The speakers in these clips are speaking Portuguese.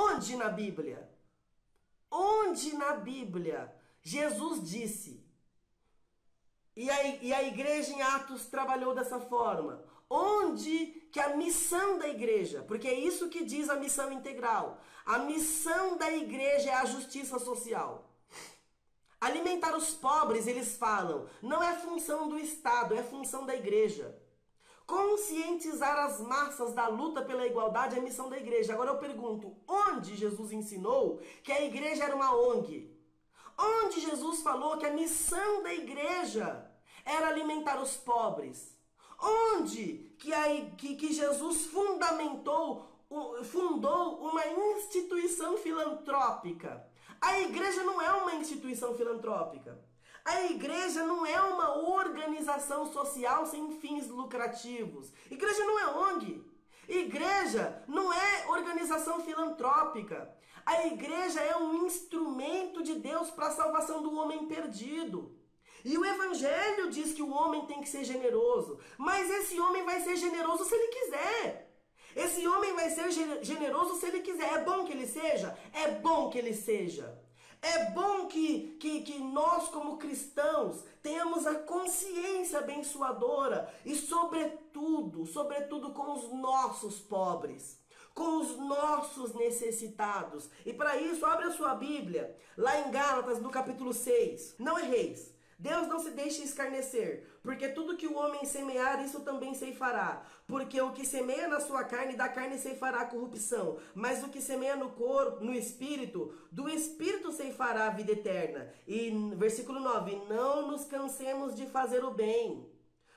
Onde na Bíblia? Onde na Bíblia Jesus disse? E a igreja em Atos trabalhou dessa forma. Onde que a missão da igreja, porque é isso que diz a missão integral. A missão da igreja é a justiça social. Alimentar os pobres, eles falam, não é função do Estado, é função da igreja. Conscientizar as massas da luta pela igualdade é missão da igreja. Agora eu pergunto, onde Jesus ensinou que a igreja era uma ONG? Onde Jesus falou que a missão da igreja era alimentar os pobres? Onde que Jesus fundou uma instituição filantrópica? A igreja não é uma instituição filantrópica. A igreja não é uma organização social sem fins lucrativos. Igreja não é ONG. Igreja não é organização filantrópica. A igreja é um instrumento de Deus para a salvação do homem perdido. E o evangelho diz que o homem tem que ser generoso. Mas esse homem vai ser generoso se ele quiser. Esse homem vai ser generoso se ele quiser. É bom que ele seja? É bom que ele seja. É bom que nós, como cristãos, tenhamos a consciência abençoadora e, sobretudo com os nossos pobres, com os nossos necessitados. E para isso, abre a sua Bíblia, lá em Gálatas, no capítulo 6. Não erreis. Deus não se deixe escarnecer, porque tudo que o homem semear, isso também ceifará. Porque o que semeia na sua carne, da carne ceifará a corrupção. Mas o que semeia no corpo, no espírito, do espírito ceifará a vida eterna. E versículo 9, não nos cansemos de fazer o bem,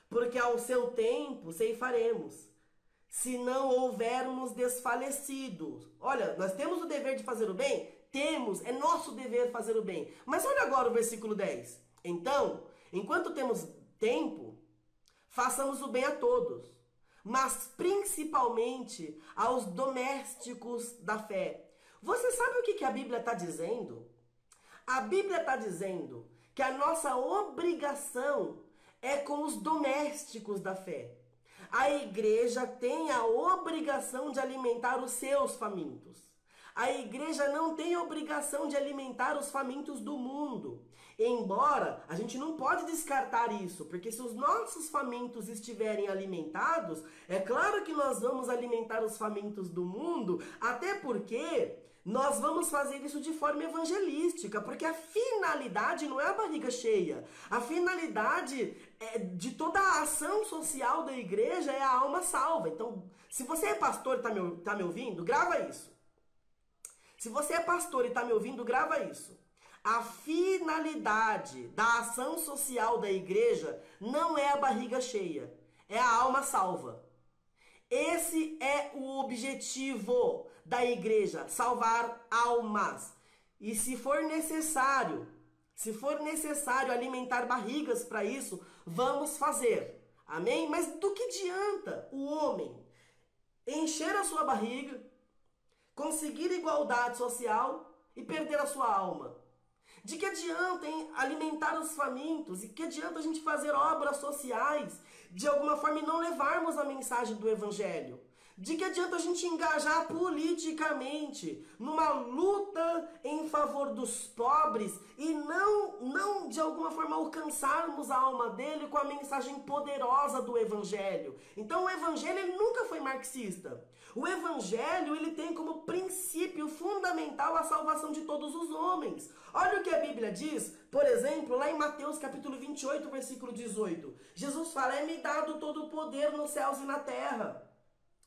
porque ao seu tempo ceifaremos, se não houvermos desfalecido. Olha, nós temos o dever de fazer o bem? Temos, é nosso dever fazer o bem. Mas olha agora o versículo 10. Então, enquanto temos tempo, façamos o bem a todos, mas principalmente aos domésticos da fé. Você sabe o que a Bíblia está dizendo? A Bíblia está dizendo que a nossa obrigação é com os domésticos da fé. A igreja tem a obrigação de alimentar os seus famintos. A igreja não tem obrigação de alimentar os famintos do mundo. Embora a gente não pode descartar isso, porque se os nossos famintos estiverem alimentados, é claro que nós vamos alimentar os famintos do mundo, até porque nós vamos fazer isso de forma evangelística, porque a finalidade não é a barriga cheia. A finalidade de toda a ação social da igreja é a alma salva. Então, se você é pastor e tá me ouvindo, grava isso. Se você é pastor e está me ouvindo, grava isso. A finalidade da ação social da igreja não é a barriga cheia, é a alma salva. Esse é o objetivo da igreja, salvar almas. E se for necessário alimentar barrigas para isso, vamos fazer. Amém? Mas do que adianta o homem encher a sua barriga, conseguir igualdade social e perder a sua alma? De que adianta alimentar os famintos? E que adianta a gente fazer obras sociais de alguma forma e não levarmos a mensagem do evangelho? De que adianta a gente engajar politicamente numa luta em favor dos pobres e não de alguma forma alcançarmos a alma dele com a mensagem poderosa do evangelho? Então o evangelho ele nunca foi marxista. O evangelho ele tem como princípio fundamental a salvação de todos os homens. Olha o que a Bíblia diz, por exemplo, lá em Mateus capítulo 28, versículo 18. Jesus fala, é-me dado todo o poder nos céus e na terra.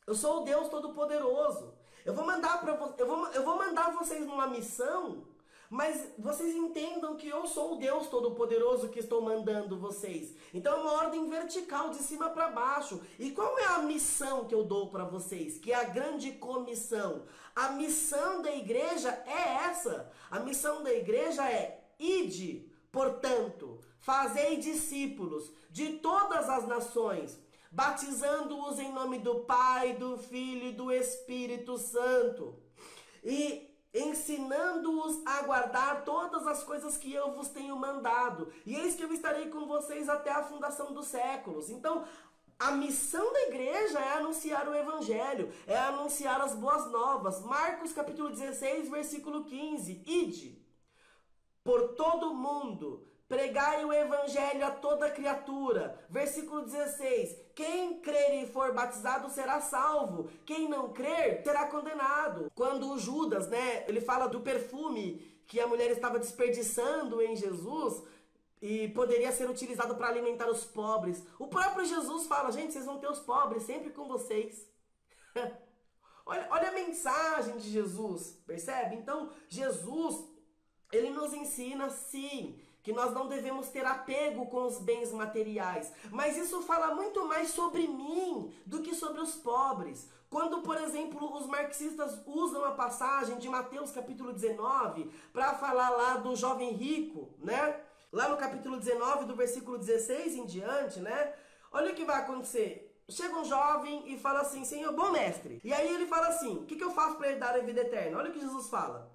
Eu sou o Deus Todo-Poderoso. Eu vou mandar vocês numa missão, mas vocês entendam que eu sou o Deus Todo-Poderoso que estou mandando vocês. Então é uma ordem vertical, de cima para baixo. E qual é a missão que eu dou para vocês? Que é a grande comissão. A missão da igreja é essa. A missão da igreja é: ide, portanto, fazei discípulos de todas as nações, batizando-os em nome do Pai, do Filho e do Espírito Santo, e ensinando-os a guardar todas as coisas que eu vos tenho mandado. E eis que eu estarei com vocês até a fundação dos séculos. Então, A missão da igreja é anunciar o evangelho, é anunciar as boas novas. Marcos capítulo 16, versículo 15. Ide por todo o mundo, pregai o evangelho a toda criatura. Versículo 16. Quem crer e for batizado será salvo. Quem não crer será condenado. Quando o Judas, ele fala do perfume que a mulher estava desperdiçando em Jesus e poderia ser utilizado para alimentar os pobres. O próprio Jesus fala, gente, vocês vão ter os pobres sempre com vocês. olha a mensagem de Jesus, percebe? Então, Jesus, ele nos ensina, sim, que nós não devemos ter apego com os bens materiais. Mas isso fala muito mais sobre mim do que sobre os pobres. Quando, por exemplo, os marxistas usam a passagem de Mateus capítulo 19 para falar lá do jovem rico, Lá no capítulo 19, do versículo 16 em diante, Olha o que vai acontecer. Chega um jovem e fala assim, Senhor, bom mestre. E aí ele fala assim, o que eu faço para herdar a vida eterna? Olha o que Jesus fala.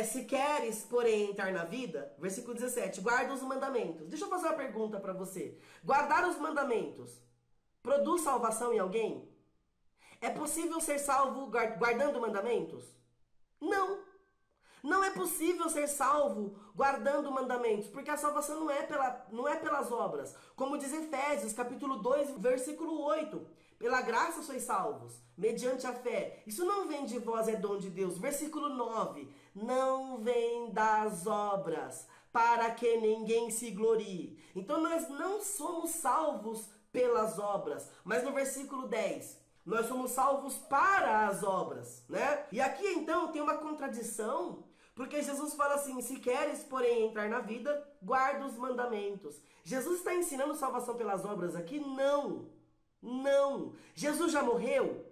Se queres, porém, entrar na vida, versículo 17, guarda os mandamentos. Deixa eu fazer uma pergunta para você. Guardar os mandamentos produz salvação em alguém? É possível ser salvo guardando mandamentos? Não. Não é possível ser salvo guardando mandamentos, porque a salvação não é pelas obras. Como diz Efésios, capítulo 2, versículo 8. Pela graça sois salvos, mediante a fé. Isso não vem de vós, é dom de Deus. Versículo 9. Não vem das obras, para que ninguém se glorie. Então nós não somos salvos pelas obras. Mas no versículo 10, nós somos salvos para as obras, E aqui então tem uma contradição, porque Jesus fala assim, se queres, porém, entrar na vida, guarda os mandamentos. Jesus está ensinando salvação pelas obras aqui? Não. Não. Jesus já morreu?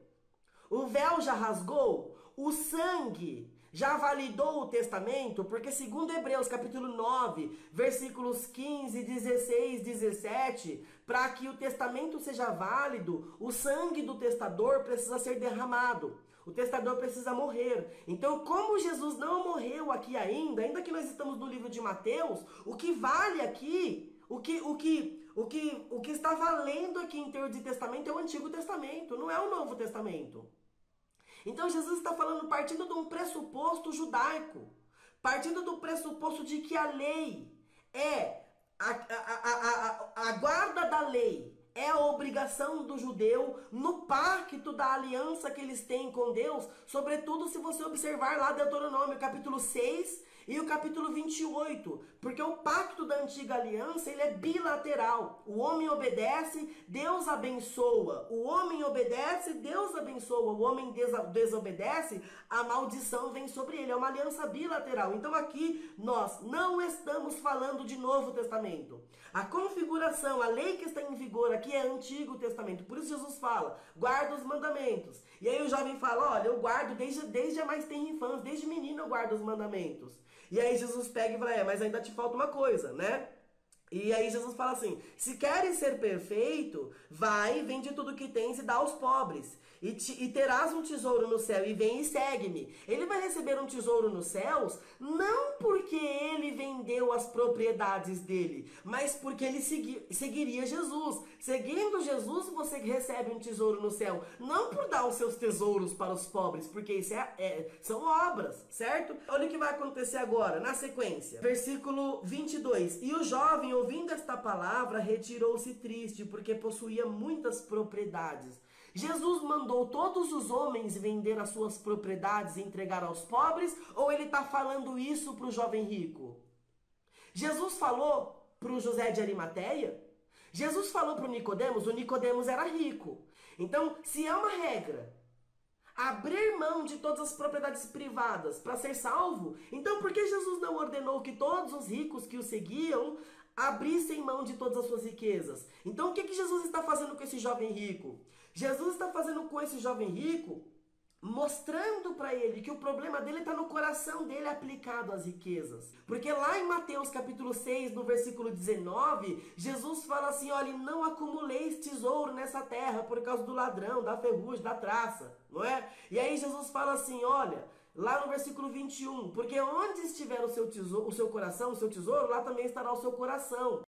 O véu já rasgou? O sangue já validou o testamento? Porque segundo Hebreus capítulo 9, versículos 15, 16, 17, para que o testamento seja válido, o sangue do testador precisa ser derramado. O testador precisa morrer. Então, como Jesus não morreu aqui ainda que nós estamos no livro de Mateus, o que vale aqui, o que está valendo aqui em termos de testamento é o Antigo Testamento, não é o Novo Testamento. Então Jesus está falando partindo de um pressuposto judaico, partindo do pressuposto de que a lei a guarda da lei é a obrigação do judeu no pacto da aliança que eles têm com Deus, sobretudo se você observar lá Deuteronômio capítulo 6 e o capítulo 28, porque o pacto da antiga aliança, ele é bilateral. O homem obedece, Deus abençoa. O homem obedece, Deus abençoa. O homem desobedece, a maldição vem sobre ele. É uma aliança bilateral. Então aqui nós não estamos falando de Novo Testamento. A configuração, a lei que está em vigor aqui é Antigo Testamento. Por isso Jesus fala, guarda os mandamentos. E aí o jovem fala, olha, eu guardo desde a mais tenra infância, desde menino eu guardo os mandamentos. E aí Jesus pega e fala, mas ainda te falta uma coisa, E aí Jesus fala assim, se queres ser perfeito, vai, vende tudo que tens e dá aos pobres. E terás um tesouro no céu, e vem e segue-me. Ele vai receber um tesouro nos céus, não porque ele vendeu as propriedades dele, mas porque ele seguiria Jesus. Seguindo Jesus, você recebe um tesouro no céu, não por dar os seus tesouros para os pobres, porque isso são obras, certo? Olha o que vai acontecer agora, na sequência. Versículo 22. E o jovem, ouvindo esta palavra, retirou-se triste, porque possuía muitas propriedades. Jesus mandou todos os homens vender as suas propriedades e entregar aos pobres, ou ele está falando isso para o jovem rico? Jesus falou para o José de Arimateia? Jesus falou para o Nicodemos era rico. Então, se é uma regra abrir mão de todas as propriedades privadas para ser salvo, então por que Jesus não ordenou que todos os ricos que o seguiam abrissem mão de todas as suas riquezas? Então o que Jesus está fazendo com esse jovem rico? Jesus está fazendo com esse jovem rico, mostrando para ele que o problema dele está no coração dele aplicado às riquezas. Porque lá em Mateus capítulo 6, no versículo 19, Jesus fala assim, olha, não acumuleis tesouro nessa terra por causa do ladrão, da ferrugem, da traça, não é? E aí Jesus fala assim, olha, lá no versículo 21, porque onde estiver o seu tesouro, o seu coração, o seu tesouro, lá também estará o seu coração.